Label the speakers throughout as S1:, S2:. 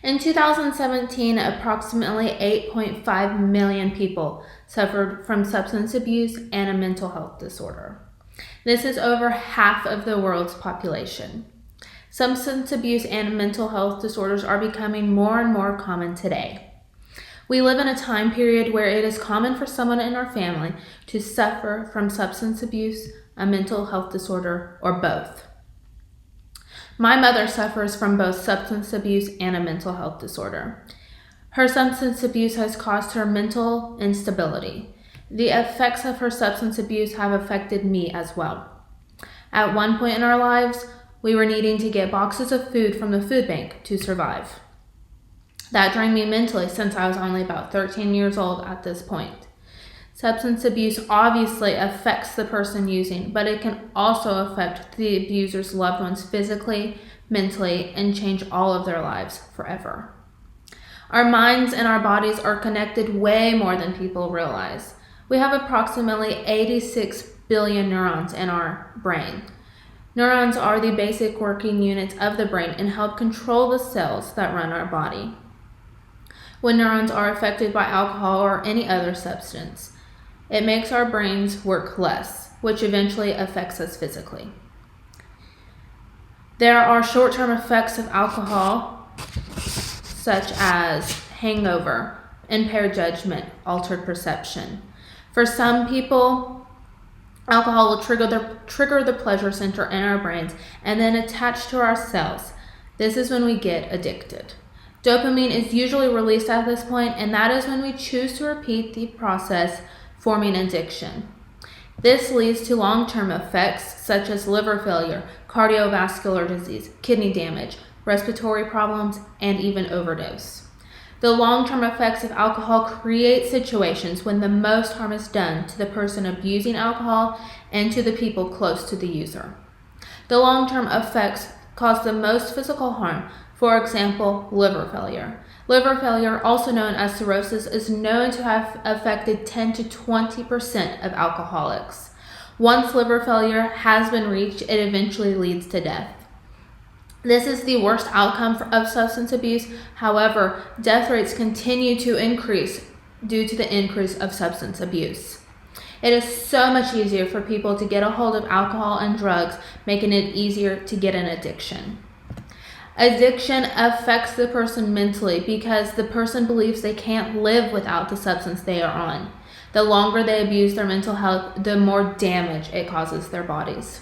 S1: In 2017, approximately 8.5 million people suffered from substance abuse and a mental health disorder. This is over half of the world's population. Substance abuse and mental health disorders are becoming more and more common today. We live in a time period where it is common for someone in our family to suffer from substance abuse, a mental health disorder, or both. My mother suffers from both substance abuse and a mental health disorder. Her substance abuse has caused her mental instability. The effects of her substance abuse have affected me as well. At one point in our lives, we were needing to get boxes of food from the food bank to survive. That drained me mentally since I was only about 13 years old at this point. Substance abuse obviously affects the person using, but it can also affect the abuser's loved ones physically, mentally, and change all of their lives forever. Our minds and our bodies are connected way more than people realize. We have approximately 86 billion neurons in our brain. Neurons are the basic working units of the brain and help control the cells that run our body. When neurons are affected by alcohol or any other substance, it makes our brains work less, which eventually affects us physically. There are short-term effects of alcohol, such as hangover, impaired judgment, altered perception. For some people, alcohol will trigger the pleasure center in our brains and then attach to our cells. This is when we get addicted. Dopamine is usually released at this point, and that is when we choose to repeat the process, forming addiction. This leads to long-term effects such as liver failure, cardiovascular disease, kidney damage, respiratory problems, and even overdose. The long-term effects of alcohol create situations when the most harm is done to the person abusing alcohol and to the people close to the user. The long-term effects cause the most physical harm. For example, liver failure. Liver failure, also known as cirrhosis, is known to have affected 10 to 20% of alcoholics. Once liver failure has been reached, it eventually leads to death. This is the worst outcome of substance abuse. However, death rates continue to increase due to the increase of substance abuse. It is so much easier for people to get a hold of alcohol and drugs, making it easier to get an addiction. Addiction affects the person mentally because the person believes they can't live without the substance they are on. The longer they abuse their mental health, the more damage it causes their bodies.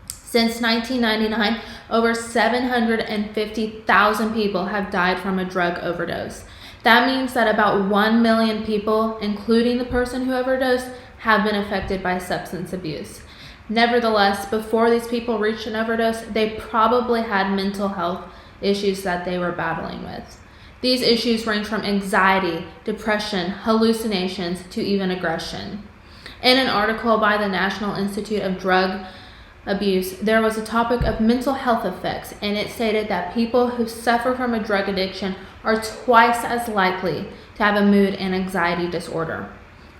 S1: Since 1999, over 750,000 people have died from a drug overdose. That means that about 1 million people, including the person who overdosed, have been affected by substance abuse. Nevertheless, before these people reached an overdose, they probably had mental health issues that they were battling with. These issues range from anxiety, depression, hallucinations, to even aggression. In an article by the National Institute of Drug Abuse, there was a topic of mental health effects, and it stated that people who suffer from a drug addiction are twice as likely to have a mood and anxiety disorder.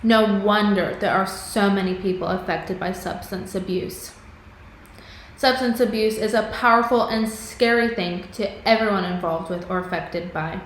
S1: No wonder there are so many people affected by substance abuse. Substance abuse is a powerful and scary thing to everyone involved with or affected by.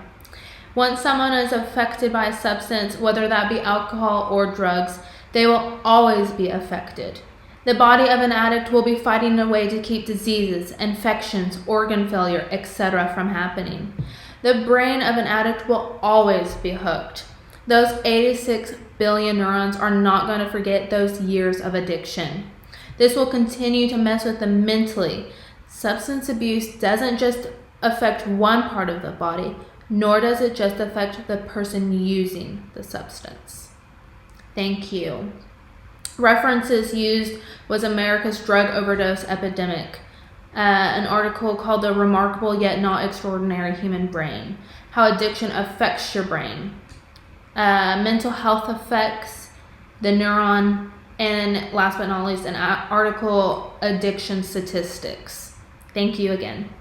S1: Once someone is affected by a substance, whether that be alcohol or drugs, they will always be affected. The body of an addict will be fighting a way to keep diseases, infections, organ failure, etc. from happening. The brain of an addict will always be hooked. Those 86 billion neurons are not going to forget those years of addiction. This will continue to mess with them mentally. Substance abuse doesn't just affect one part of the body, nor does it just affect the person using the substance. Thank you. References used was America's Drug Overdose Epidemic, an article called The Remarkable Yet Not Extraordinary Human Brain, How Addiction Affects Your Brain, Mental Health Effects, the Neuron, and last but not least, an article, Addiction Statistics. Thank you again.